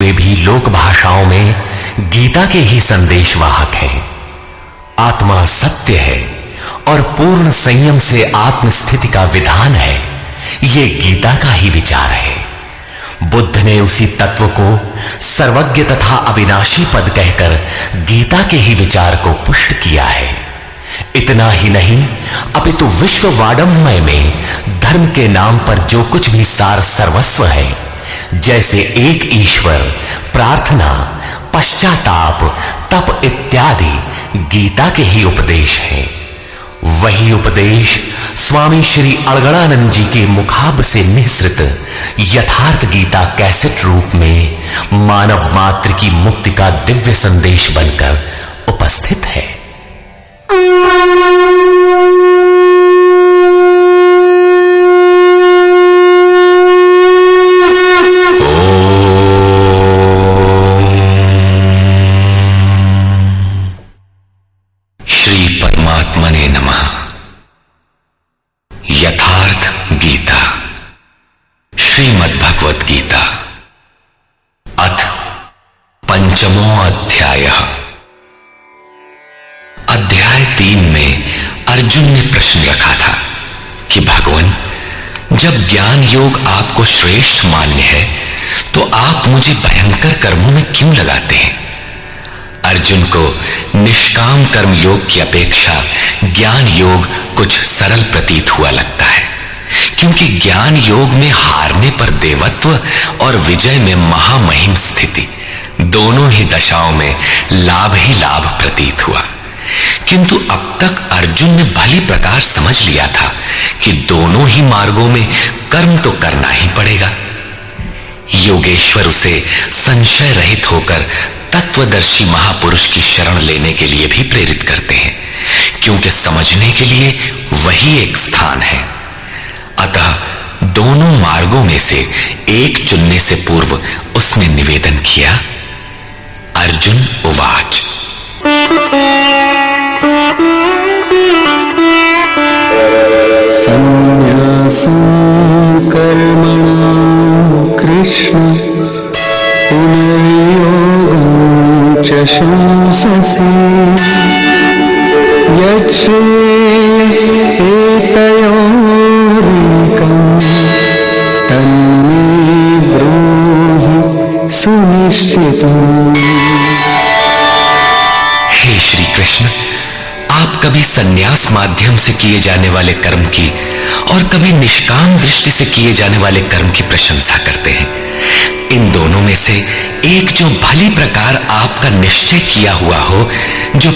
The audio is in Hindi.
वे भी लोक भाषाओं में गीता के ही संदेशवाहक हैं। आत्मा सत्य है और पूर्ण संयम से आत्मस्थिति का विधान है, ये गीता का ही विचार है। बुद्ध ने उसी तत्व को सर्वज्ञ तथा अविनाशी पद कहकर गीता के ही विचार को पुष्ट किया है। इतना ही नहीं, अपितु विश्व वाडमय में धर्म के नाम पर जो कुछ भी सार सर्वस्व है, जैसे एक ईश्वर, प्रार्थना, पश्चाताप, तप इत्यादि गीता के ही उपदेश हैं। वही उपदेश स्वामी श्री अड़गड़ानंद जी के मुखाब्र से निःसृत यथार्थ गीता कैसेट रूप में मानव मात्र की मुक्ति का दिव्य संदेश बनकर उपस्थित है। श्री परमात्मने नमः। यथार्थ गीता, श्रीमद् भगवत गीता, अथ पंचमो अध्यायः। अध्याय 3 में अर्जुन ने प्रश्न रखा था कि भगवान, जब ज्ञान योग आपको श्रेष्ठ मान्य है तो आप मुझे भयंकर कर्मों में क्यों लगाते हैं? अर्जुन को निष्काम कर्म योग की अपेक्षा ज्ञान योग कुछ सरल प्रतीत हुआ लगता है, क्योंकि ज्ञान योग में हारने पर देवत्व और विजय में महामहिम स्थिति, दोनों ही दशाओं में लाभ ही लाभ प्रतीत हुआ। किंतु अब तक अर्जुन ने भली प्रकार समझ लिया था कि दोनों ही मार्गों में कर्म तो करना ही पड़ेगा। योगेश्वर उसे संशय रहित होकर तत्वदर्शी महापुरुष की शरण लेने के लिए भी प्रेरित करते हैं, क्योंकि समझने के लिए वही एक स्थान है। अतः दोनों मार्गों में से एक चुनने से पूर्व उसने निवेदन किया। अर्जुन उवाच। संन्यासं कर्मणां कृष्ण पुनर्योगं च शंससि यच्छ्रेयः एतयोरेकं तन्मे ब्रूहि सुनिश्चितम्। हे श्री कृष्ण, आप कभी संन्यास माध्यम से किए जाने वाले कर्म की और कभी निष्काम दृष्टि से किए जाने वाले कर्म की प्रशंसा करते हैं। इन दोनों में से एक जो भली प्रकार आपका निश्चय किया हुआ हो, जो